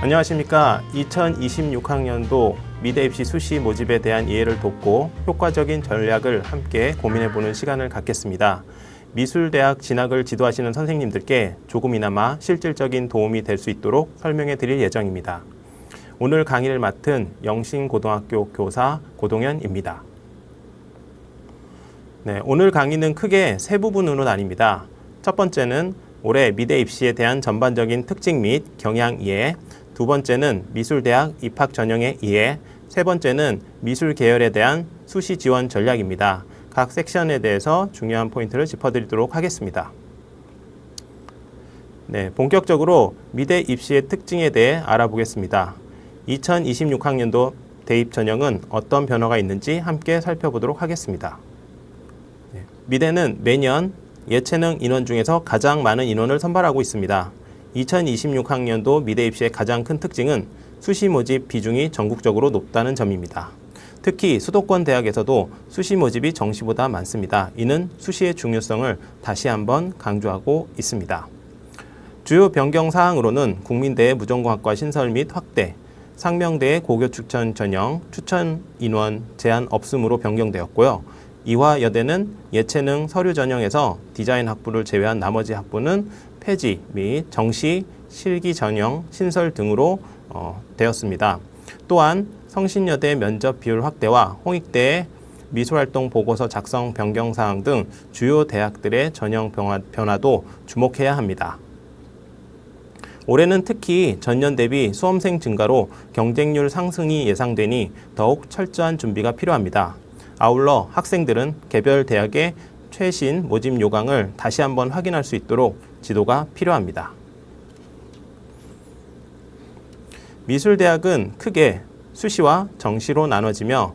안녕하십니까. 2026학년도 미대 입시 수시 모집에 대한 이해를 돕고 효과적인 전략을 함께 고민해보는 시간을 갖겠습니다. 미술대학 진학을 지도하시는 선생님들께 조금이나마 실질적인 도움이 될 수 있도록 설명해 드릴 예정입니다. 오늘 강의를 맡은 영신고등학교 교사 고동현입니다. 오늘 강의는 크게 세 부분으로 나뉩니다. 첫 번째는 올해 미대 입시에 대한 전반적인 특징 및 경향 이해, 두 번째는 미술대학 입학 전형의 이해, 세 번째는 미술 계열에 대한 수시 지원 전략입니다. 각 섹션에 대해서 중요한 포인트를 짚어드리도록 하겠습니다. 본격적으로 미대 입시의 특징에 대해 알아보겠습니다. 2026학년도 대입 전형은 어떤 변화가 있는지 함께 살펴보도록 하겠습니다. 미대는 매년 예체능 인원 중에서 가장 많은 인원을 선발하고 있습니다. 2026학년도 미대 입시의 가장 큰 특징은 수시 모집 비중이 전국적으로 높다는 점입니다. 특히 수도권 대학에서도 수시 모집이 정시보다 많습니다. 이는 수시의 중요성을 다시 한번 강조하고 있습니다. 주요 변경 사항으로는 국민대의 무전공학과 신설 및 확대, 상명대의 고교 추천 전형, 추천 인원 제한 없음으로 변경되었고요. 이화여대는 예체능 서류 전형에서 디자인 학부를 제외한 나머지 학부는 폐지 및 정시, 실기 전형, 신설 등으로 되었습니다. 또한 성신여대 면접 비율 확대와 홍익대의 미술활동 보고서 작성 변경 사항 등 주요 대학들의 전형 변화도 주목해야 합니다. 올해는 특히 전년 대비 수험생 증가로 경쟁률 상승이 예상되니 더욱 철저한 준비가 필요합니다. 아울러 학생들은 개별 대학의 최신 모집 요강을 다시 한번 확인할 수 있도록 지도가 필요합니다. 미술대학은 크게 수시와 정시로 나눠지며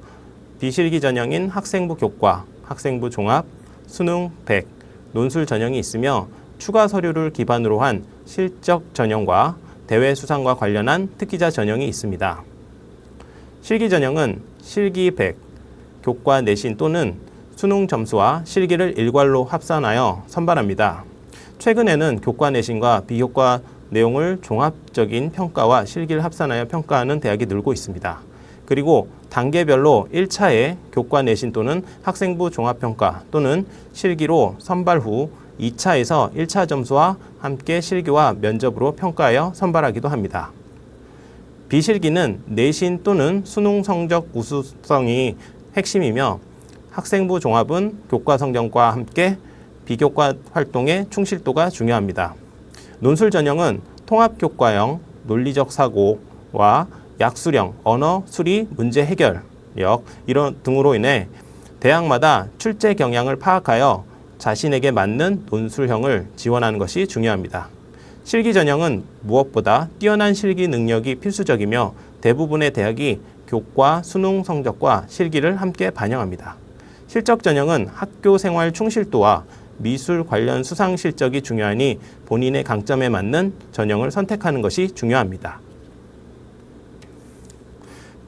비실기 전형인 학생부 교과, 학생부 종합, 수능 100, 논술 전형이 있으며 추가 서류를 기반으로 한 실적 전형과 대회 수상과 관련한 특기자 전형이 있습니다. 실기 전형은 실기 100, 교과 내신 또는 수능 점수와 실기를 일괄로 합산하여 선발합니다. 최근에는 교과 내신과 비교과 내용을 종합적인 평가와 실기를 합산하여 평가하는 대학이 늘고 있습니다. 그리고 단계별로 1차에 교과 내신 또는 학생부 종합평가 또는 실기로 선발 후 2차에서 1차 점수와 함께 실기와 면접으로 평가하여 선발하기도 합니다. 비실기는 내신 또는 수능 성적 우수성이 핵심이며 학생부 종합은 교과 성적과 함께 비교과 활동의 충실도가 중요합니다. 논술 전형은 통합교과형, 논리적 사고와 약수령, 언어, 수리, 문제 해결력 이런 등으로 인해 대학마다 출제 경향을 파악하여 자신에게 맞는 논술형을 지원하는 것이 중요합니다. 실기 전형은 무엇보다 뛰어난 실기 능력이 필수적이며 대부분의 대학이 교과, 수능 성적과 실기를 함께 반영합니다. 실적 전형은 학교 생활 충실도와 미술 관련 수상 실적이 중요하니 본인의 강점에 맞는 전형을 선택하는 것이 중요합니다.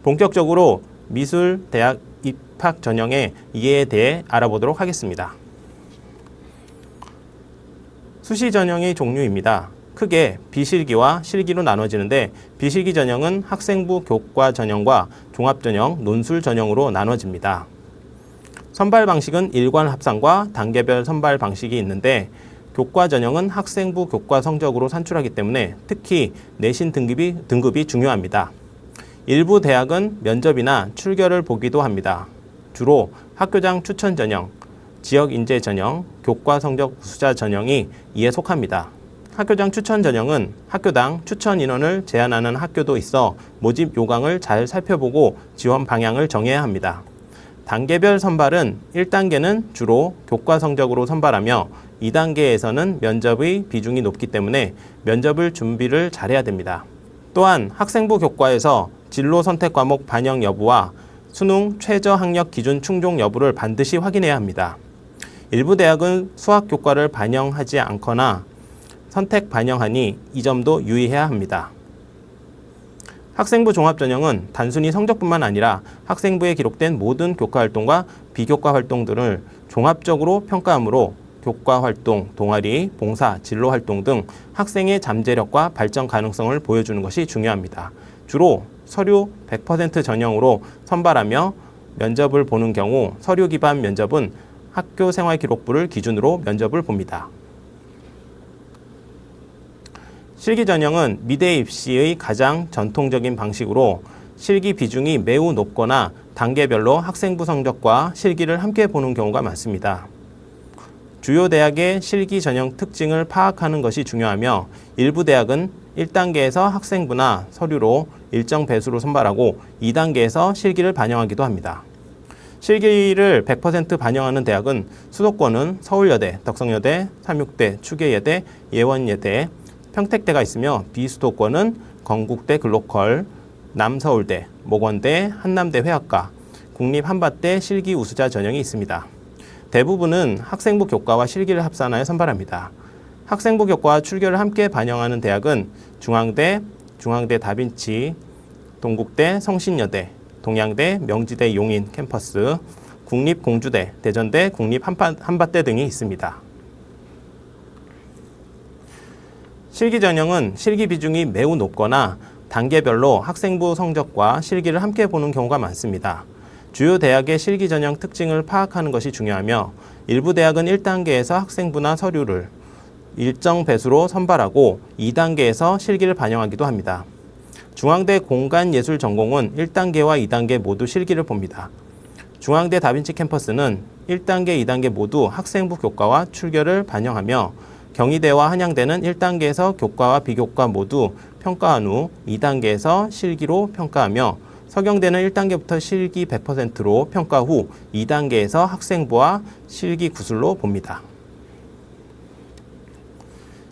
본격적으로 미술 대학 입학 전형의 이해에 대해 알아보도록 하겠습니다. 수시 전형의 종류입니다. 크게 비실기와 실기로 나눠지는데 비실기 전형은 학생부 교과 전형과 종합 전형, 논술 전형으로 나눠집니다. 선발 방식은 일관 합산과 단계별 선발 방식이 있는데 교과 전형은 학생부 교과 성적으로 산출하기 때문에 특히 내신 등급이 중요합니다. 일부 대학은 면접이나 출결을 보기도 합니다. 주로 학교장 추천 전형, 지역 인재 전형, 교과 성적 우수자 전형이 이에 속합니다. 학교장 추천 전형은 학교당 추천 인원을 제한하는 학교도 있어 모집 요강을 잘 살펴보고 지원 방향을 정해야 합니다. 단계별 선발은 1단계는 주로 교과 성적으로 선발하며 2단계에서는 면접의 비중이 높기 때문에 면접을 준비를 잘해야 됩니다. 또한 학생부 교과에서 진로 선택 과목 반영 여부와 수능 최저 학력 기준 충족 여부를 반드시 확인해야 합니다. 일부 대학은 수학 교과를 반영하지 않거나 선택 반영하니 이 점도 유의해야 합니다. 학생부 종합전형은 단순히 성적뿐만 아니라 학생부에 기록된 모든 교과 활동과 비교과 활동들을 종합적으로 평가하므로 교과 활동, 동아리, 봉사, 진로 활동 등 학생의 잠재력과 발전 가능성을 보여주는 것이 중요합니다. 주로 서류 100% 전형으로 선발하며 면접을 보는 경우 서류 기반 면접은 학교 생활 기록부를 기준으로 면접을 봅니다. 실기 전형은 미대 입시의 가장 전통적인 방식으로 실기 비중이 매우 높거나 단계별로 학생부 성적과 실기를 함께 보는 경우가 많습니다. 주요 대학의 실기 전형 특징을 파악하는 것이 중요하며 일부 대학은 1단계에서 학생부나 서류로 일정 배수로 선발하고 2단계에서 실기를 반영하기도 합니다. 실기를 100% 반영하는 대학은 수도권은 서울여대, 덕성여대, 삼육대, 추계예대, 예원예대, 평택대가 있으며 비수도권은 건국대 글로컬, 남서울대, 목원대, 한남대 회학과, 국립한밭대 실기 우수자 전형이 있습니다. 대부분은 학생부 교과와 실기를 합산하여 선발합니다. 학생부 교과와 출결을 함께 반영하는 대학은 중앙대, 중앙대 다빈치, 동국대, 성신여대, 동양대, 명지대 용인 캠퍼스, 국립공주대, 대전대, 국립한밭대 등이 있습니다. 실기 전형은 실기 비중이 매우 높거나 단계별로 학생부 성적과 실기를 함께 보는 경우가 많습니다. 주요 대학의 실기 전형 특징을 파악하는 것이 중요하며 일부 대학은 1단계에서 학생부나 서류를 일정 배수로 선발하고 2단계에서 실기를 반영하기도 합니다. 중앙대 공간예술 전공은 1단계와 2단계 모두 실기를 봅니다. 중앙대 다빈치 캠퍼스는 1단계, 2단계 모두 학생부 교과와 출결을 반영하며 경희대와 한양대는 1단계에서 교과와 비교과 모두 평가한 후 2단계에서 실기로 평가하며 서경대는 1단계부터 실기 100%로 평가 후 2단계에서 학생부와 실기 구술로 봅니다.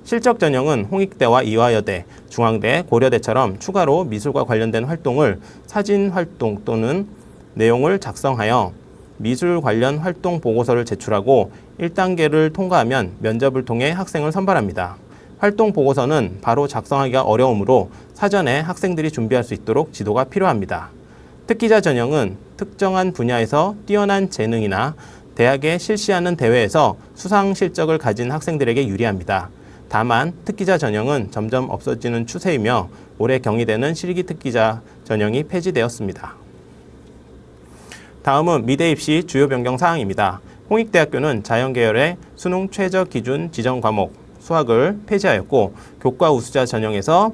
실적 전형은 홍익대와 이화여대, 중앙대, 고려대처럼 추가로 미술과 관련된 활동을 사진 활동 또는 내용을 작성하여 미술 관련 활동 보고서를 제출하고 1단계를 통과하면 면접을 통해 학생을 선발합니다. 활동 보고서는 바로 작성하기가 어려우므로 사전에 학생들이 준비할 수 있도록 지도가 필요합니다. 특기자 전형은 특정한 분야에서 뛰어난 재능이나 대학에 실시하는 대회에서 수상 실적을 가진 학생들에게 유리합니다. 다만 특기자 전형은 점점 없어지는 추세이며 올해 경희대는 실기 특기자 전형이 폐지되었습니다. 다음은 미대 입시 주요 변경 사항입니다. 홍익대학교는 자연계열의 수능 최저 기준 지정 과목 수학을 폐지하였고 교과 우수자 전형에서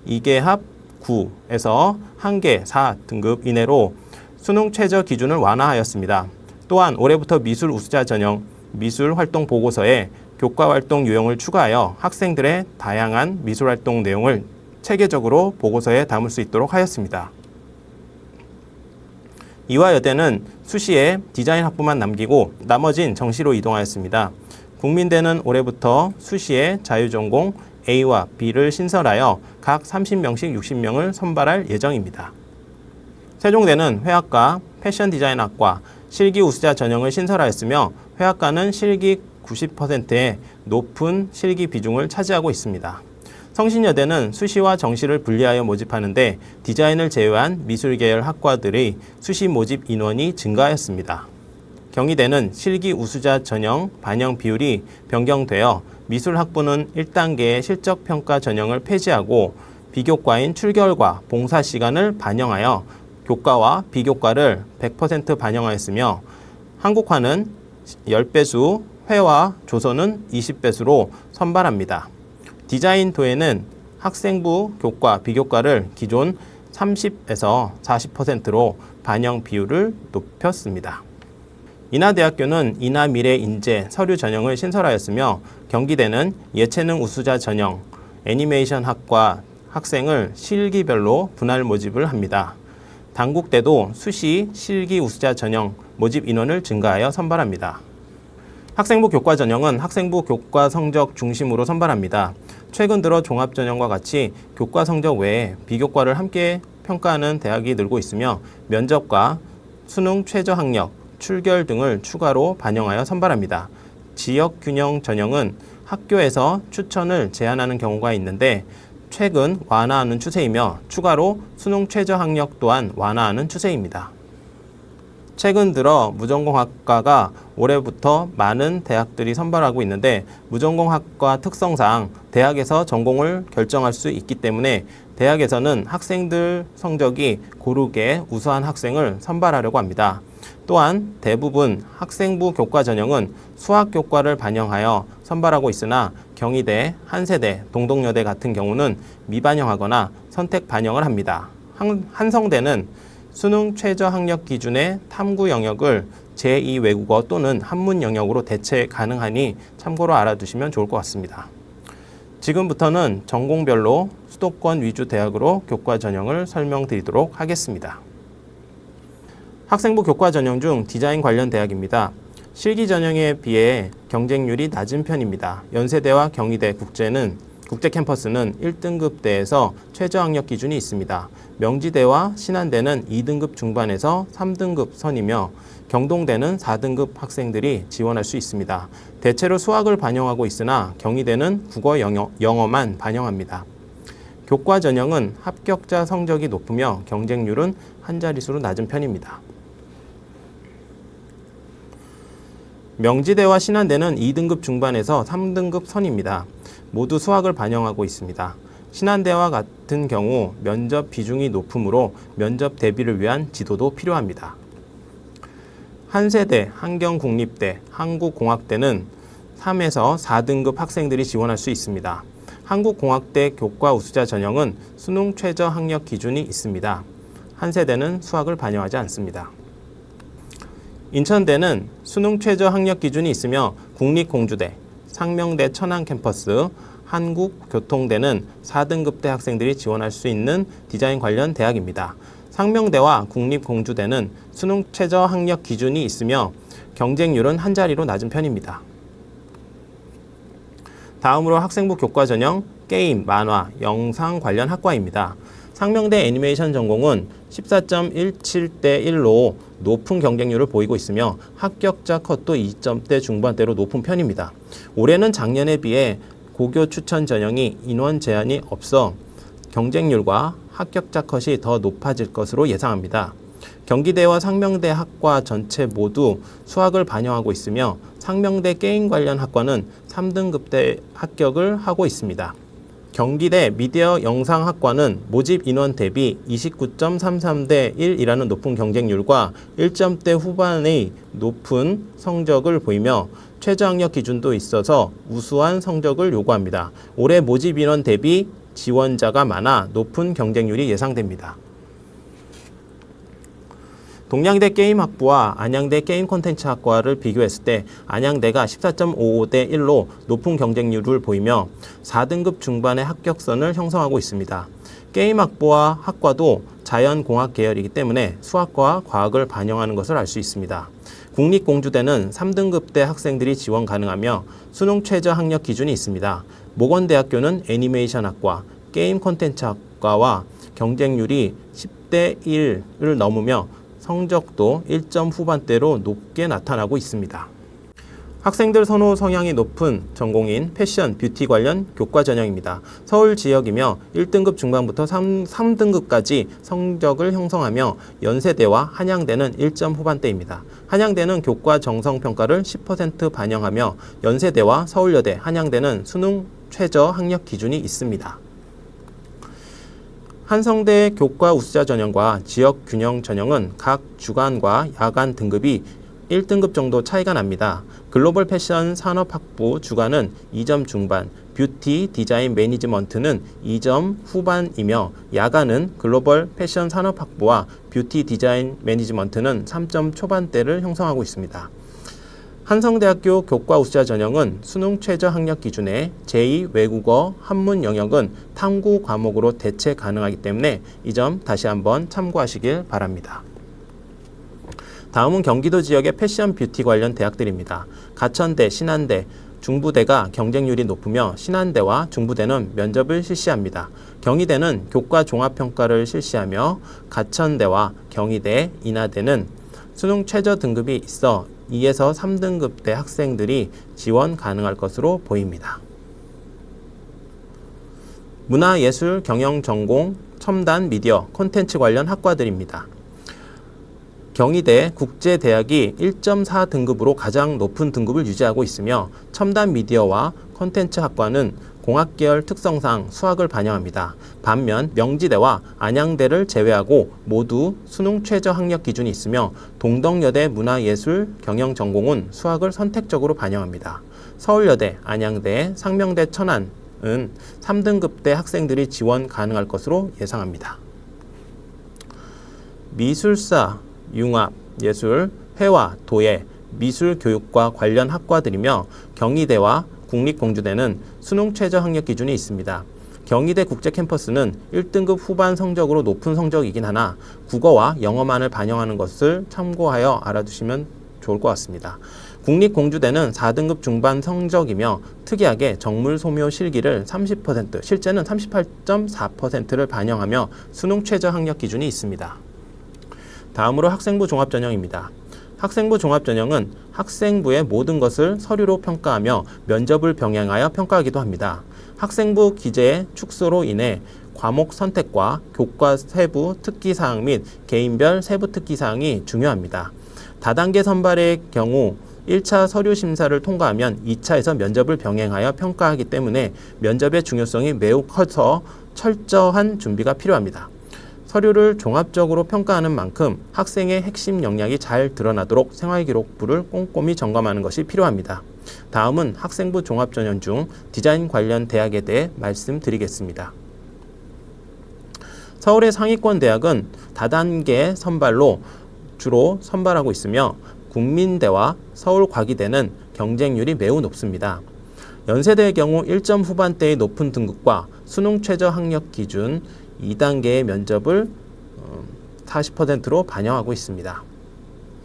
2개합 9에서 1개 4 등급 이내로 수능 최저 기준을 완화하였습니다. 또한 올해부터 미술 우수자 전형 미술 활동 보고서에 교과 활동 유형을 추가하여 학생들의 다양한 미술 활동 내용을 체계적으로 보고서에 담을 수 있도록 하였습니다. 이화여대는 수시에 디자인 학부만 남기고 나머진 정시로 이동하였습니다. 국민대는 올해부터 수시에 자유전공 A와 B를 신설하여 각 30명씩 60명을 선발할 예정입니다. 세종대는 회학과, 패션 디자인학과, 실기 우수자 전형을 신설하였으며 회학과는 실기 90%의 높은 실기 비중을 차지하고 있습니다. 성신여대는 수시와 정시를 분리하여 모집하는데 디자인을 제외한 미술계열 학과들의 수시 모집 인원이 증가하였습니다. 경희대는 실기 우수자 전형 반영 비율이 변경되어 미술학부는 1단계의 실적평가 전형을 폐지하고 비교과인 출결과 봉사 시간을 반영하여 교과와 비교과를 100% 반영하였으며 한국화는 10배수, 회화, 조선은 20배수로 선발합니다. 디자인도에는 학생부, 교과, 비교과를 기존 30에서 40%로 반영 비율을 높였습니다. 인하대학교는 인하미래인재 서류 전형을 신설하였으며 경기대는 예체능 우수자 전형, 애니메이션 학과 학생을 실기별로 분할 모집을 합니다. 단국대도 수시 실기 우수자 전형 모집 인원을 증가하여 선발합니다. 학생부 교과 전형은 학생부 교과 성적 중심으로 선발합니다. 최근 들어 종합전형과 같이 교과 성적 외에 비교과를 함께 평가하는 대학이 늘고 있으며 면접과 수능 최저 학력, 출결 등을 추가로 반영하여 선발합니다. 지역균형 전형은 학교에서 추천을 제한하는 경우가 있는데 최근 완화하는 추세이며 추가로 수능 최저 학력 또한 완화하는 추세입니다. 최근 들어 무전공학과가 올해부터 많은 대학들이 선발하고 있는데 무전공학과 특성상 대학에서 전공을 결정할 수 있기 때문에 대학에서는 학생들 성적이 고르게 우수한 학생을 선발하려고 합니다. 또한 대부분 학생부 교과 전형은 수학 교과를 반영하여 선발하고 있으나 경희대, 한세대, 동덕여대 같은 경우는 미반영하거나 선택 반영을 합니다. 한성대는 수능 최저 학력 기준의 탐구 영역을 제2외국어 또는 한문 영역으로 대체 가능하니 참고로 알아두시면 좋을 것 같습니다. 지금부터는 전공별로 수도권 위주 대학으로 교과 전형을 설명드리도록 하겠습니다. 학생부 교과 전형 중 디자인 관련 대학입니다. 실기 전형에 비해 경쟁률이 낮은 편입니다. 연세대와 경희대 국제 캠퍼스는 1등급대에서 최저 학력 기준이 있습니다. 명지대와 신한대는 2등급 중반에서 3등급 선이며 경동대는 4등급 학생들이 지원할 수 있습니다. 대체로 수학을 반영하고 있으나 경희대는 국어 영어만 반영합니다. 교과 전형은 합격자 성적이 높으며 경쟁률은 한 자릿수로 낮은 편입니다. 명지대와 신한대는 2등급 중반에서 3등급 선입니다. 모두 수학을 반영하고 있습니다. 신한대와 같은 경우 면접 비중이 높으므로 면접 대비를 위한 지도도 필요합니다. 한세대, 한경국립대, 한국공학대는 3에서 4등급 학생들이 지원할 수 있습니다. 한국공학대 교과 우수자 전형은 수능 최저 학력 기준이 있습니다. 한세대는 수학을 반영하지 않습니다. 인천대는 수능 최저 학력 기준이 있으며 국립공주대, 상명대 천안 캠퍼스, 한국교통대는 4등급대 학생들이 지원할 수 있는 디자인 관련 대학입니다. 상명대와 국립공주대는 수능 최저 학력 기준이 있으며 경쟁률은 한 자리로 낮은 편입니다. 다음으로 학생부 교과 전형 게임, 만화, 영상 관련 학과입니다. 상명대 애니메이션 전공은 14.17대 1로 높은 경쟁률을 보이고 있으며 합격자 컷도 2점대 중반대로 높은 편입니다. 올해는 작년에 비해 고교 추천 전형이 인원 제한이 없어 경쟁률과 합격자 컷이 더 높아질 것으로 예상합니다. 경기대와 상명대 학과 전체 모두 수학을 반영하고 있으며 상명대 게임 관련 학과는 3등급대 합격을 하고 있습니다. 경기대 미디어 영상학과는 모집 인원 대비 29.33대 1이라는 높은 경쟁률과 1점대 후반의 높은 성적을 보이며 최저 학력 기준도 있어서 우수한 성적을 요구합니다. 올해 모집 인원 대비 지원자가 많아 높은 경쟁률이 예상됩니다. 동양대 게임학부와 안양대 게임 콘텐츠 학과를 비교했을 때 안양대가 14.55대 1로 높은 경쟁률을 보이며 4등급 중반의 합격선을 형성하고 있습니다. 게임학부와 학과도 자연공학 계열이기 때문에 수학과 과학을 반영하는 것을 알 수 있습니다. 국립공주대는 3등급대 학생들이 지원 가능하며 수능 최저 학력 기준이 있습니다. 모건대학교는 애니메이션학과, 게임 콘텐츠 학과와 경쟁률이 10대 1을 넘으며 성적도 1점 후반대로 높게 나타나고 있습니다. 학생들 선호 성향이 높은 전공인 패션, 뷰티 관련 교과 전형입니다. 서울 지역이며 1등급 중반부터 3등급까지 성적을 형성하며 연세대와 한양대는 1점 후반대입니다. 한양대는 교과 정성평가를 10% 반영하며 연세대와 서울여대, 한양대는 수능 최저 학력 기준이 있습니다. 한성대 교과 우수자 전형과 지역 균형 전형은 각 주간과 야간 등급이 1등급 정도 차이가 납니다. 글로벌 패션 산업학부 주간은 2점 중반, 뷰티 디자인 매니지먼트는 2점 후반이며 야간은 글로벌 패션 산업학부와 뷰티 디자인 매니지먼트는 3점 초반대를 형성하고 있습니다. 한성대학교 교과 우수자 전형은 수능 최저 학력 기준에 제2외국어 한문 영역은 탐구 과목으로 대체 가능하기 때문에 이 점 다시 한번 참고하시길 바랍니다. 다음은 경기도 지역의 패션 뷰티 관련 대학들입니다. 가천대, 신한대, 중부대가 경쟁률이 높으며 신한대와 중부대는 면접을 실시합니다. 경희대는 교과 종합평가를 실시하며 가천대와 경희대, 인하대는 수능 최저 등급이 있어 2에서 3등급대 학생들이 지원 가능할 것으로 보입니다. 문화예술 경영 전공, 첨단 미디어, 콘텐츠 관련 학과들입니다. 경희대 국제대학이 1.4 등급으로 가장 높은 등급을 유지하고 있으며 첨단 미디어와 콘텐츠 학과는 공학계열 특성상 수학을 반영합니다. 반면 명지대와 안양대를 제외하고 모두 수능 최저 학력 기준이 있으며 동덕여대 문화예술 경영전공은 수학을 선택적으로 반영합니다. 서울여대, 안양대, 상명대, 천안은 3등급대 학생들이 지원 가능할 것으로 예상합니다. 미술사, 융합, 예술, 회화, 도예, 미술교육과 관련 학과들이며 경희대와 국립공주대는 수능 최저 학력 기준이 있습니다. 경희대 국제캠퍼스는 1등급 후반 성적으로 높은 성적이긴 하나 국어와 영어만을 반영하는 것을 참고하여 알아두시면 좋을 것 같습니다. 국립공주대는 4등급 중반 성적이며 특이하게 정물 소묘 실기를 30%, 실제는 38.4%를 반영하며 수능 최저 학력 기준이 있습니다. 다음으로 학생부 종합전형입니다. 학생부 종합전형은 학생부의 모든 것을 서류로 평가하며 면접을 병행하여 평가하기도 합니다. 학생부 기재의 축소로 인해 과목 선택과 교과 세부 특기사항 및 개인별 세부 특기사항이 중요합니다. 다단계 선발의 경우 1차 서류 심사를 통과하면 2차에서 면접을 병행하여 평가하기 때문에 면접의 중요성이 매우 커서 철저한 준비가 필요합니다. 서류를 종합적으로 평가하는 만큼 학생의 핵심 역량이 잘 드러나도록 생활기록부를 꼼꼼히 점검하는 것이 필요합니다. 다음은 학생부 종합전형 중 디자인 관련 대학에 대해 말씀드리겠습니다. 서울의 상위권 대학은 다단계 선발로 주로 선발하고 있으며 국민대와 서울과기대는 경쟁률이 매우 높습니다. 연세대의 경우 1점 후반대의 높은 등급과 수능 최저 학력 기준 2단계의 면접을 40%로 반영하고 있습니다.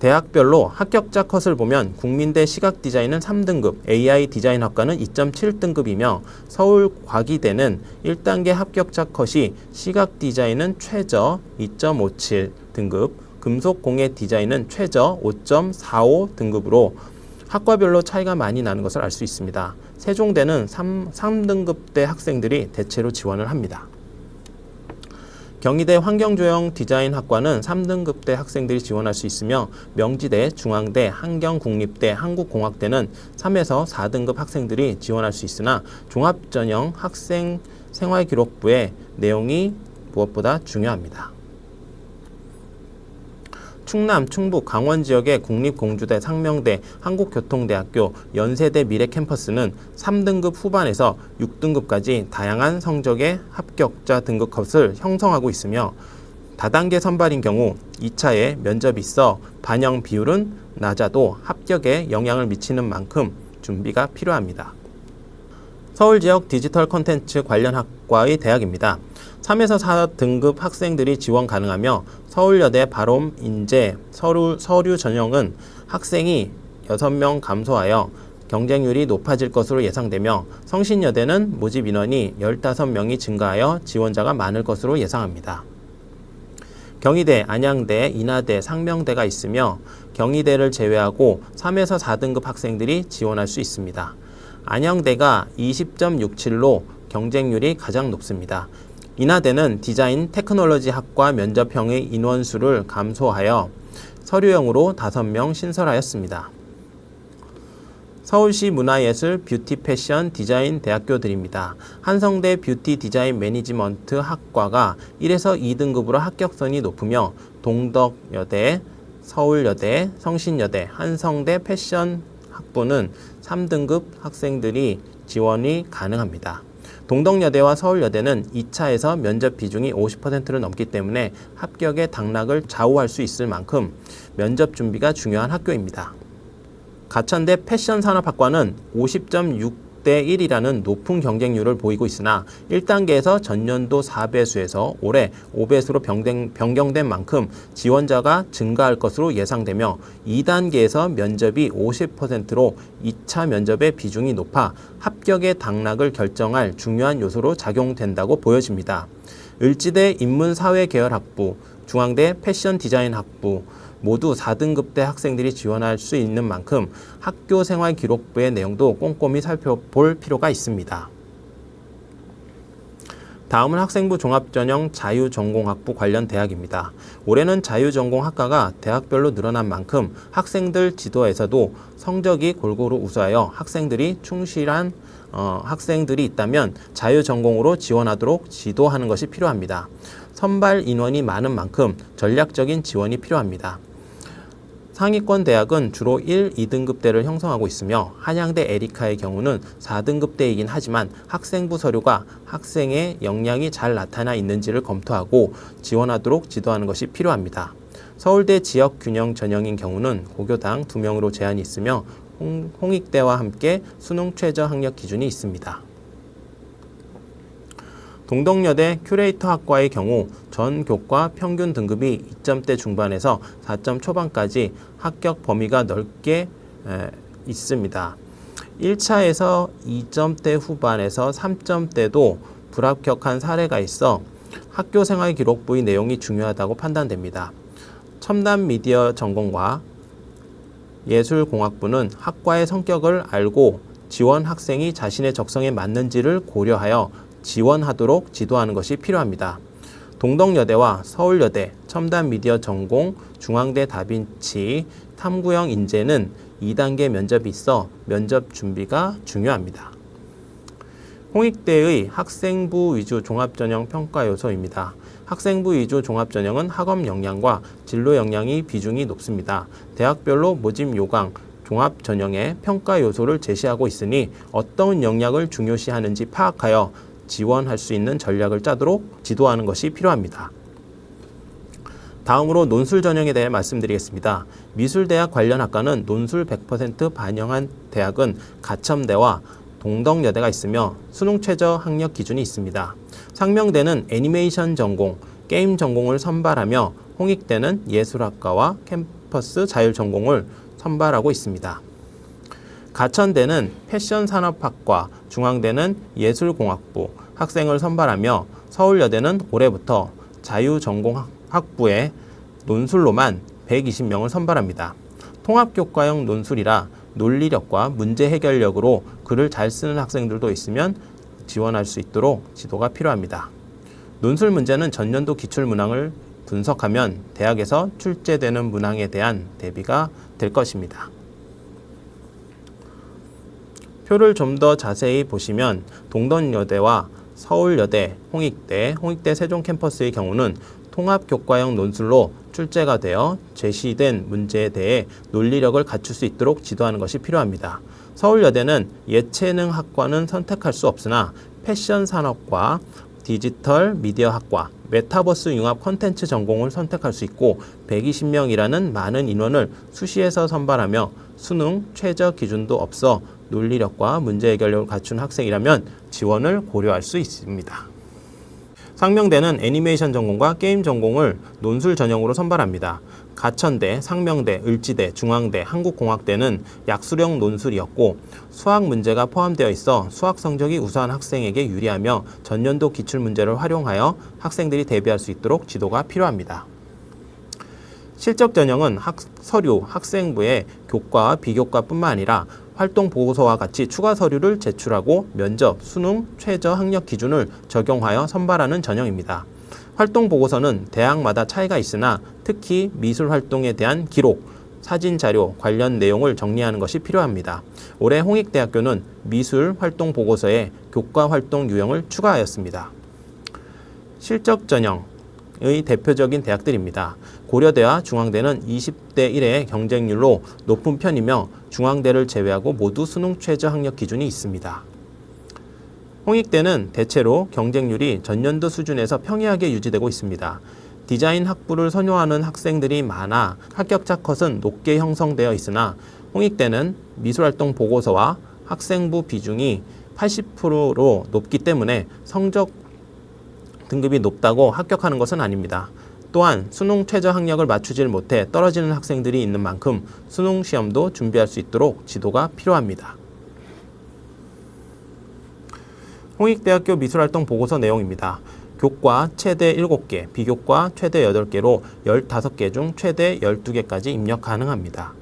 대학별로 합격자 컷을 보면 국민대 시각디자인은 3등급, AI 디자인학과는 2.7등급이며 서울과기대는 1단계 합격자 컷이 시각디자인은 최저 2.57등급, 금속공예 디자인은 최저 5.45등급으로 학과별로 차이가 많이 나는 것을 알 수 있습니다. 세종대는 3등급대 학생들이 대체로 지원을 합니다. 경희대 환경조형 디자인학과는 3등급대 학생들이 지원할 수 있으며 명지대, 중앙대, 한경국립대, 한국공학대는 3에서 4등급 학생들이 지원할 수 있으나 종합전형 학생 생활기록부의 내용이 무엇보다 중요합니다. 충남, 충북, 강원 지역의 국립공주대, 상명대, 한국교통대학교, 연세대 미래캠퍼스는 3등급 후반에서 6등급까지 다양한 성적의 합격자 등급 컷을 형성하고 있으며 다단계 선발인 경우 2차에 면접이 있어 반영 비율은 낮아도 합격에 영향을 미치는 만큼 준비가 필요합니다. 서울 지역 디지털 콘텐츠 관련 학과의 대학입니다. 3에서 4등급 학생들이 지원 가능하며 서울여대 바롬 인재 서류 전형은 학생이 6명 감소하여 경쟁률이 높아질 것으로 예상되며 성신여대는 모집 인원이 15명이 증가하여 지원자가 많을 것으로 예상합니다. 경희대, 안양대, 인하대, 상명대가 있으며 경희대를 제외하고 3에서 4등급 학생들이 지원할 수 있습니다. 안양대가 20.67로 경쟁률이 가장 높습니다. 인하대는 디자인 테크놀로지 학과 면접형의 인원수를 감소하여 서류형으로 5명 신설하였습니다. 서울시 문화예술 뷰티 패션 디자인 대학교들입니다. 한성대 뷰티 디자인 매니지먼트 학과가 1에서 2등급으로 합격선이 높으며 동덕여대, 서울여대, 성신여대, 한성대 패션 학부는 3등급 학생들이 지원이 가능합니다. 동덕여대와 서울여대는 2차에서 면접 비중이 50%를 넘기 때문에 합격의 당락을 좌우할 수 있을 만큼 면접 준비가 중요한 학교입니다. 가천대 패션산업학과는 50.6대 1이라는 높은 경쟁률을 보이고 있으나 1단계에서 전년도 4배수에서 올해 5배수로 변경된 만큼 지원자가 증가할 것으로 예상되며 2단계에서 면접이 50%로 2차 면접의 비중이 높아 합격의 당락을 결정할 중요한 요소로 작용된다고 보여집니다. 을지대 인문사회계열학부, 중앙대 패션디자인학부 모두 4등급대 학생들이 지원할 수 있는 만큼 학교 생활 기록부의 내용도 꼼꼼히 살펴볼 필요가 있습니다. 다음은 학생부 종합전형 자유전공학부 관련 대학입니다. 올해는 자유전공학과가 대학별로 늘어난 만큼 학생들 지도에서도 성적이 골고루 우수하여 학생들이 충실한 학생들이 있다면 자유전공으로 지원하도록 지도하는 것이 필요합니다. 선발 인원이 많은 만큼 전략적인 지원이 필요합니다. 상위권 대학은 주로 1, 2등급대를 형성하고 있으며 한양대 에리카의 경우는 4등급대이긴 하지만 학생부 서류가 학생의 역량이 잘 나타나 있는지를 검토하고 지원하도록 지도하는 것이 필요합니다. 서울대 지역균형 전형인 경우는 고교당 2명으로 제한이 있으며 홍익대와 함께 수능 최저 학력 기준이 있습니다. 동덕여대 큐레이터 학과의 경우 전 교과 평균 등급이 2점대 중반에서 4점 초반까지 합격 범위가 넓게 있습니다. 1차에서 2점대 후반에서 3점대도 불합격한 사례가 있어 학교생활 기록부의 내용이 중요하다고 판단됩니다. 첨단 미디어 전공과 예술공학부는 학과의 성격을 알고 지원 학생이 자신의 적성에 맞는지를 고려하여 지원하도록 지도하는 것이 필요합니다. 동덕여대와 서울여대, 첨단미디어 전공, 중앙대 다빈치, 탐구형 인재는 2단계 면접이 있어 면접 준비가 중요합니다. 홍익대의 학생부 위주 종합전형 평가 요소입니다. 학생부 위주 종합전형은 학업 역량과 진로 역량이 비중이 높습니다. 대학별로 모집 요강, 종합 전형의 평가 요소를 제시하고 있으니 어떤 역량을 중요시하는지 파악하여 지원할 수 있는 전략을 짜도록 지도하는 것이 필요합니다. 다음으로 논술 전형에 대해 말씀드리겠습니다. 미술대학 관련 학과는 논술 100% 반영한 대학은 가첨대와 동덕여대가 있으며 수능 최저 학력 기준이 있습니다. 상명대는 애니메이션 전공, 게임 전공을 선발하며 홍익대는 예술학과와 캠퍼스 자율 전공을 선발하고 있습니다. 가천대는 패션산업학과, 중앙대는 예술공학부 학생을 선발하며 서울여대는 올해부터 자유전공학부에 논술로만 120명을 선발합니다. 통합교과형 논술이라 논리력과 문제 해결력으로 글을 잘 쓰는 학생들도 있으면 지원할 수 있도록 지도가 필요합니다. 논술 문제는 전년도 기출문항을 분석하면 대학에서 출제되는 문항에 대한 대비가 될 것입니다. 표를 좀 더 자세히 보시면 동덕여대와 서울여대, 홍익대 세종 캠퍼스의 경우는 통합교과형 논술로 출제가 되어 제시된 문제에 대해 논리력을 갖출 수 있도록 지도하는 것이 필요합니다. 서울여대는 예체능학과는 선택할 수 없으나 패션산업과 디지털 미디어학과, 메타버스 융합 콘텐츠 전공을 선택할 수 있고 120명이라는 많은 인원을 수시에서 선발하며 수능 최저 기준도 없어 논리력과 문제 해결력을 갖춘 학생이라면 지원을 고려할 수 있습니다. 상명대는 애니메이션 전공과 게임 전공을 논술 전형으로 선발합니다. 가천대, 상명대, 을지대, 중앙대, 한국공학대는 약수령 논술이었고 수학 문제가 포함되어 있어 수학 성적이 우수한 학생에게 유리하며 전년도 기출문제를 활용하여 학생들이 대비할 수 있도록 지도가 필요합니다. 실적 전형은 서류, 학생부의 교과와 비교과뿐만 아니라 활동 보고서와 같이 추가 서류를 제출하고 면접, 수능, 최저 학력 기준을 적용하여 선발하는 전형입니다. 활동 보고서는 대학마다 차이가 있으나 특히 미술 활동에 대한 기록, 사진 자료, 관련 내용을 정리하는 것이 필요합니다. 올해 홍익대학교는 미술 활동 보고서에 교과 활동 유형을 추가하였습니다. 실적 전형의 대표적인 대학들입니다. 고려대와 중앙대는 20대 1의 경쟁률로 높은 편이며 중앙대를 제외하고 모두 수능 최저 학력 기준이 있습니다. 홍익대는 대체로 경쟁률이 전년도 수준에서 평이하게 유지되고 있습니다. 디자인 학부를 선호하는 학생들이 많아 합격자 컷은 높게 형성되어 있으나 홍익대는 미술활동 보고서와 학생부 비중이 80%로 높기 때문에 성적 등급이 높다고 합격하는 것은 아닙니다. 또한 수능 최저 학력을 맞추질 못해 떨어지는 학생들이 있는 만큼 수능 시험도 준비할 수 있도록 지도가 필요합니다. 홍익대학교 미술활동 보고서 내용입니다. 교과 최대 7개, 비교과 최대 8개로 15개 중 최대 12개까지 입력 가능합니다.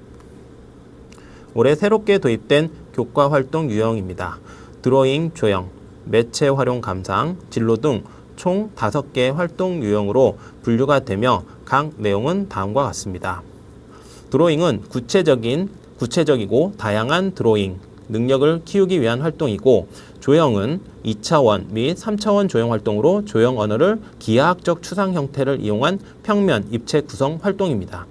올해 새롭게 도입된 교과 활동 유형입니다. 드로잉, 조형, 매체 활용 감상, 진로 등 총 5개의 활동 유형으로 분류가 되며 각 내용은 다음과 같습니다. 드로잉은 구체적이고 다양한 드로잉, 능력을 키우기 위한 활동이고, 조형은 2차원 및 3차원 조형 활동으로 조형 언어를 기하학적 추상 형태를 이용한 평면, 입체 구성 활동입니다.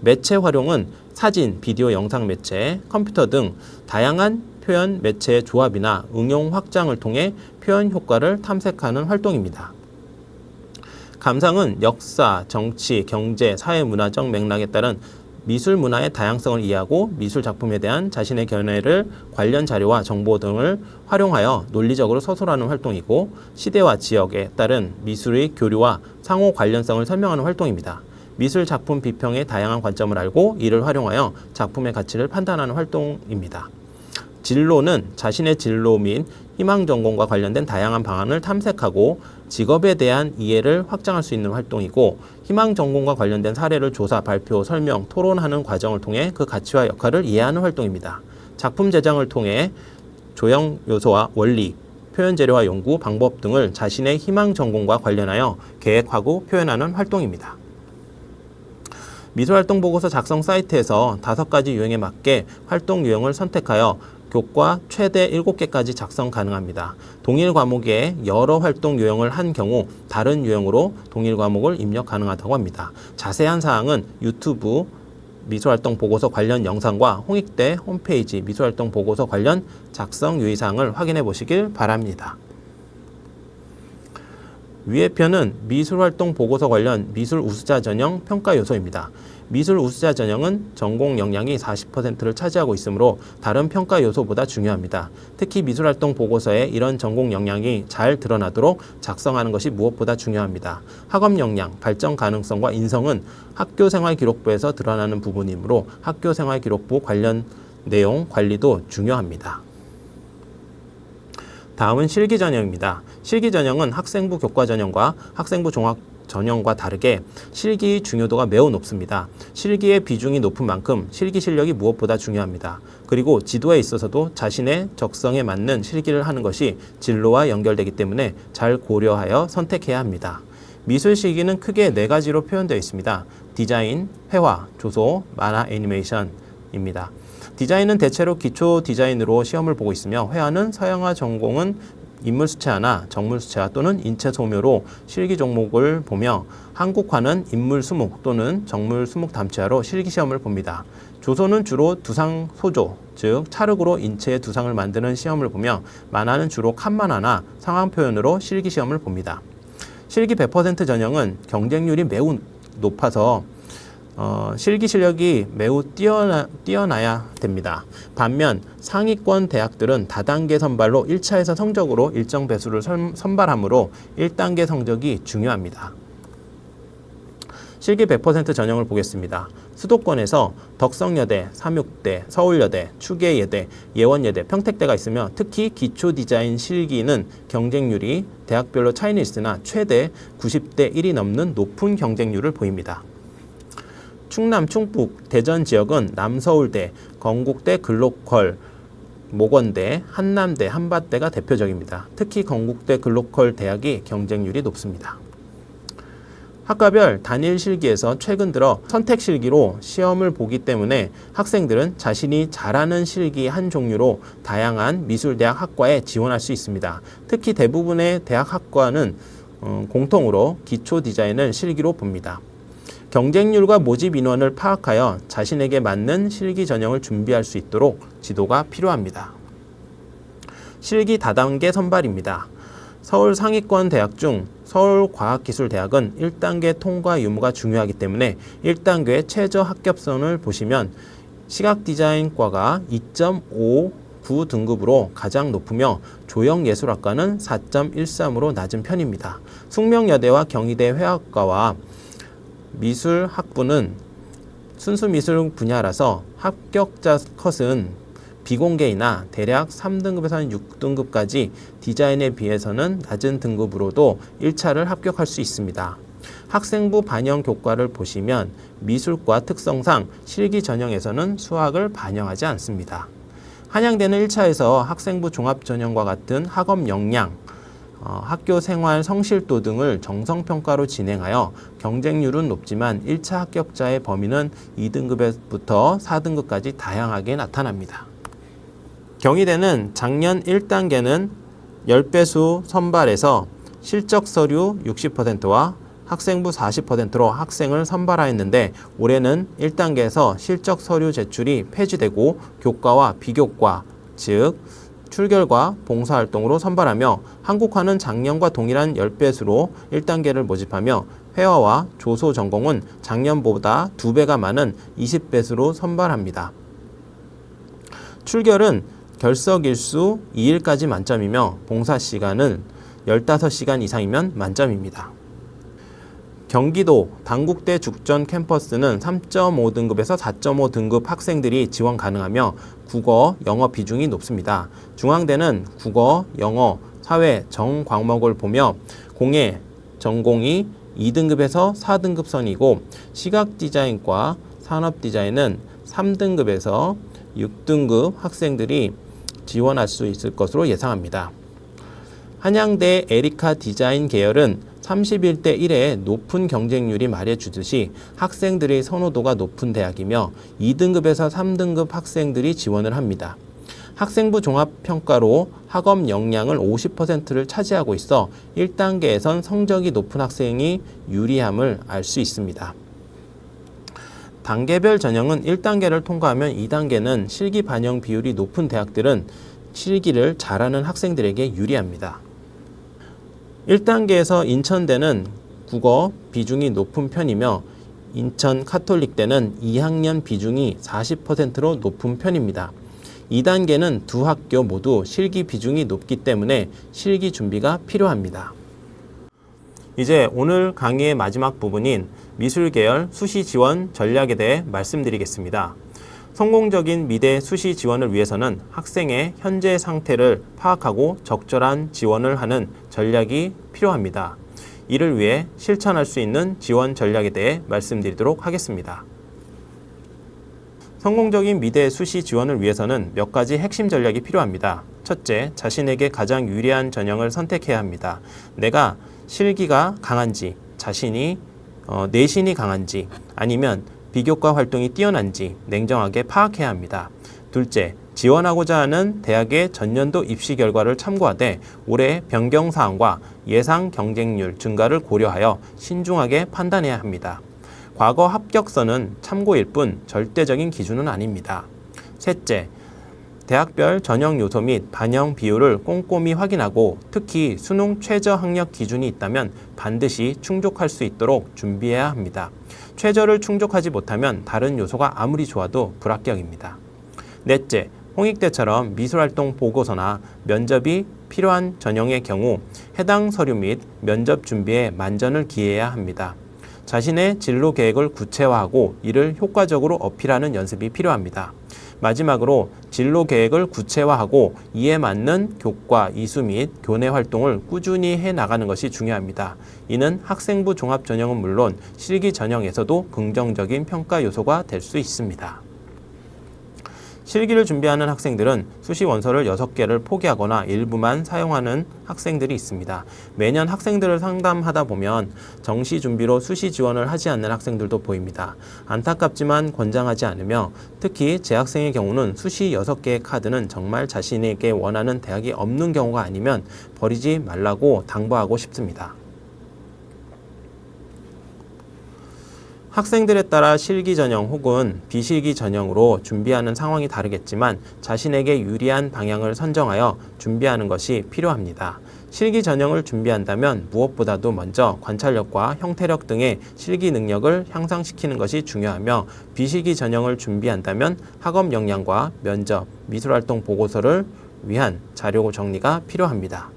매체 활용은 사진, 비디오, 영상 매체, 컴퓨터 등 다양한 표현 매체의 조합이나 응용 확장을 통해 표현 효과를 탐색하는 활동입니다. 감상은 역사, 정치, 경제, 사회 문화적 맥락에 따른 미술 문화의 다양성을 이해하고 미술 작품에 대한 자신의 견해를 관련 자료와 정보 등을 활용하여 논리적으로 서술하는 활동이고, 시대와 지역에 따른 미술의 교류와 상호 관련성을 설명하는 활동입니다. 미술 작품 비평의 다양한 관점을 알고 이를 활용하여 작품의 가치를 판단하는 활동입니다. 진로는 자신의 진로 및 희망 전공과 관련된 다양한 방안을 탐색하고 직업에 대한 이해를 확장할 수 있는 활동이고, 희망 전공과 관련된 사례를 조사, 발표, 설명, 토론하는 과정을 통해 그 가치와 역할을 이해하는 활동입니다. 작품 제작을 통해 조형 요소와 원리, 표현 재료와 연구, 방법 등을 자신의 희망 전공과 관련하여 계획하고 표현하는 활동입니다. 미술활동 보고서 작성 사이트에서 5가지 유형에 맞게 활동 유형을 선택하여 교과 최대 7개까지 작성 가능합니다. 동일 과목에 여러 활동 유형을 한 경우 다른 유형으로 동일 과목을 입력 가능하다고 합니다. 자세한 사항은 유튜브 미술활동 보고서 관련 영상과 홍익대 홈페이지 미술활동 보고서 관련 작성 유의사항을 확인해 보시길 바랍니다. 위의 편은 미술활동 보고서 관련 미술 우수자 전형 평가 요소입니다. 미술 우수자 전형은 전공 역량이 40%를 차지하고 있으므로 다른 평가 요소보다 중요합니다. 특히 미술활동 보고서에 이런 전공 역량이 잘 드러나도록 작성하는 것이 무엇보다 중요합니다. 학업 역량, 발전 가능성과 인성은 학교생활기록부에서 드러나는 부분이므로 학교생활기록부 관련 내용 관리도 중요합니다. 다음은 실기 전형입니다. 실기 전형은 학생부 교과 전형과 학생부 종합 전형과 다르게 실기의 중요도가 매우 높습니다. 실기의 비중이 높은 만큼 실기 실력이 무엇보다 중요합니다. 그리고 지도에 있어서도 자신의 적성에 맞는 실기를 하는 것이 진로와 연결되기 때문에 잘 고려하여 선택해야 합니다. 미술 실기는 크게 4가지로 표현되어 있습니다. 디자인, 회화, 조소, 만화, 애니메이션입니다. 디자인은 대체로 기초 디자인으로 시험을 보고 있으며, 회화는 서양화 전공은 인물 수채화나 정물 수채화 또는 인체 소묘로 실기 종목을 보며, 한국화는 인물 수묵 또는 정물 수묵 담채화로 실기 시험을 봅니다. 조소는 주로 두상 소조, 즉 찰흙으로 인체의 두상을 만드는 시험을 보며, 만화는 주로 칸만화나 상황 표현으로 실기 시험을 봅니다. 실기 100% 전형은 경쟁률이 매우 높아서 실기 실력이 매우 뛰어나야 됩니다. 반면 상위권 대학들은 다단계 선발로 1차에서 성적으로 일정 배수를 선발하므로 1단계 성적이 중요합니다. 실기 100% 전형을 보겠습니다. 수도권에서 덕성여대, 삼육대, 서울여대, 추계예대, 예원예대, 평택대가 있으며, 특히 기초 디자인 실기는 경쟁률이 대학별로 차이는 있으나 최대 90대 1이 넘는 높은 경쟁률을 보입니다. 충남, 충북, 대전 지역은 남서울대, 건국대, 글로컬, 모건대, 한남대, 한밭대가 대표적입니다. 특히 건국대 글로컬 대학이 경쟁률이 높습니다. 학과별 단일 실기에서 최근 들어 선택 실기로 시험을 보기 때문에 학생들은 자신이 잘하는 실기 한 종류로 다양한 미술대학 학과에 지원할 수 있습니다. 특히 대부분의 대학 학과는 공통으로 기초 디자인을 실기로 봅니다. 경쟁률과 모집 인원을 파악하여 자신에게 맞는 실기 전형을 준비할 수 있도록 지도가 필요합니다. 실기 다단계 선발입니다. 서울 상위권 대학 중 서울과학기술대학은 1단계 통과 유무가 중요하기 때문에 1단계 최저 합격선을 보시면 시각디자인과가 2.59 등급으로 가장 높으며, 조형예술학과는 4.13으로 낮은 편입니다. 숙명여대와 경희대 회화과와 미술학부는 순수미술 분야라서 합격자 컷은 비공개이나 대략 3등급에서 6등급까지 디자인에 비해서는 낮은 등급으로도 1차를 합격할 수 있습니다. 학생부 반영 교과를 보시면 미술과 특성상 실기 전형에서는 수학을 반영하지 않습니다. 한양대는 1차에서 학생부 종합전형과 같은 학업 역량, 학교 생활 성실도 등을 정성평가로 진행하여 경쟁률은 높지만 1차 합격자의 범위는 2등급부터 4등급까지 다양하게 나타납니다. 경희대는 작년 1단계는 10배수 선발에서 실적 서류 60%와 학생부 40%로 학생을 선발하였는데 올해는 1단계에서 실적 서류 제출이 폐지되고 교과와 비교과, 즉 출결과 봉사활동으로 선발하며 한국화는 작년과 동일한 10배수로 1단계를 모집하며 회화와 조소 전공은 작년보다 2배가 많은 20배수로 선발합니다. 출결은 결석일수 2일까지 만점이며 봉사시간은 15시간 이상이면 만점입니다. 경기도 당국대 죽전 캠퍼스는 3.5등급에서 4.5등급 학생들이 지원 가능하며 국어, 영어 비중이 높습니다. 중앙대는 국어, 영어, 사회, 정 과목을 보며 공예, 전공이 2등급에서 4등급 선이고 시각디자인과 산업디자인은 3등급에서 6등급 학생들이 지원할 수 있을 것으로 예상합니다. 한양대 에리카 디자인 계열은 31대 1의 높은 경쟁률이 말해주듯이 학생들의 선호도가 높은 대학이며 2등급에서 3등급 학생들이 지원을 합니다. 학생부 종합평가로 학업 역량을 50%를 차지하고 있어 1단계에선 성적이 높은 학생이 유리함을 알 수 있습니다. 단계별 전형은 1단계를 통과하면 2단계는 실기 반영 비율이 높은 대학들은 실기를 잘하는 학생들에게 유리합니다. 1단계에서 인천대는 국어 비중이 높은 편이며 인천 카톨릭대는 2학년 비중이 40%로 높은 편입니다. 2단계는 두 학교 모두 실기 비중이 높기 때문에 실기 준비가 필요합니다. 이제 오늘 강의의 마지막 부분인 미술계열 수시 지원 전략에 대해 말씀드리겠습니다. 성공적인 미대 수시 지원을 위해서는 학생의 현재 상태를 파악하고 적절한 지원을 하는 전략이 필요합니다. 이를 위해 실천할 수 있는 지원 전략에 대해 말씀드리도록 하겠습니다. 성공적인 미대 수시 지원을 위해서는 몇 가지 핵심 전략이 필요합니다. 첫째, 자신에게 가장 유리한 전형을 선택해야 합니다. 내가 실기가 강한지, 내신이 강한지, 아니면 비교과 활동이 뛰어난지 냉정하게 파악해야 합니다. 둘째, 지원하고자 하는 대학의 전년도 입시 결과를 참고하되 올해 변경사항과 예상 경쟁률 증가를 고려하여 신중하게 판단해야 합니다. 과거 합격선은 참고일 뿐 절대적인 기준은 아닙니다. 셋째, 대학별 전형 요소 및 반영 비율을 꼼꼼히 확인하고 특히 수능 최저 학력 기준이 있다면 반드시 충족할 수 있도록 준비해야 합니다. 최저를 충족하지 못하면 다른 요소가 아무리 좋아도 불합격입니다. 넷째, 홍익대처럼 미술활동 보고서나 면접이 필요한 전형의 경우 해당 서류 및 면접 준비에 만전을 기해야 합니다. 자신의 진로 계획을 구체화하고 이를 효과적으로 어필하는 연습이 필요합니다. 마지막으로 진로 계획을 구체화하고 이에 맞는 교과, 이수 및 교내 활동을 꾸준히 해나가는 것이 중요합니다. 이는 학생부 종합전형은 물론 실기 전형에서도 긍정적인 평가 요소가 될 수 있습니다. 실기를 준비하는 학생들은 수시 원서를 6개를 포기하거나 일부만 사용하는 학생들이 있습니다. 매년 학생들을 상담하다 보면 정시 준비로 수시 지원을 하지 않는 학생들도 보입니다. 안타깝지만 권장하지 않으며 특히 재학생의 경우는 수시 6개의 카드는 정말 자신에게 원하는 대학이 없는 경우가 아니면 버리지 말라고 당부하고 싶습니다. 학생들에 따라 실기 전형 혹은 비실기 전형으로 준비하는 상황이 다르겠지만 자신에게 유리한 방향을 선정하여 준비하는 것이 필요합니다. 실기 전형을 준비한다면 무엇보다도 먼저 관찰력과 형태력 등의 실기 능력을 향상시키는 것이 중요하며 비실기 전형을 준비한다면 학업 역량과 면접, 미술활동 보고서를 위한 자료 정리가 필요합니다.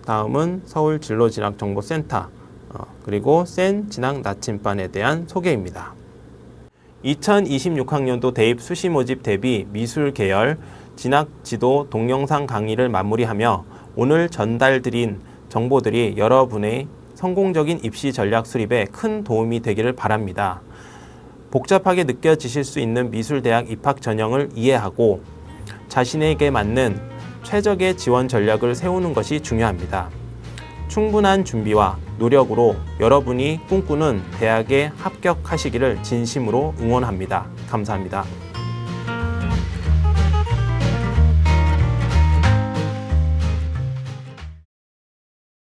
다음은 서울진로진학정보센터 그리고 센 진학 나침반에 대한 소개입니다. 2026학년도 대입 수시 모집 대비 미술 계열 진학 지도 동영상 강의를 마무리하며 오늘 전달드린 정보들이 여러분의 성공적인 입시 전략 수립에 큰 도움이 되기를 바랍니다. 복잡하게 느껴지실 수 있는 미술대학 입학 전형을 이해하고 자신에게 맞는 최적의 지원 전략을 세우는 것이 중요합니다. 충분한 준비와 노력으로 여러분이 꿈꾸는 대학에 합격하시기를 진심으로 응원합니다. 감사합니다.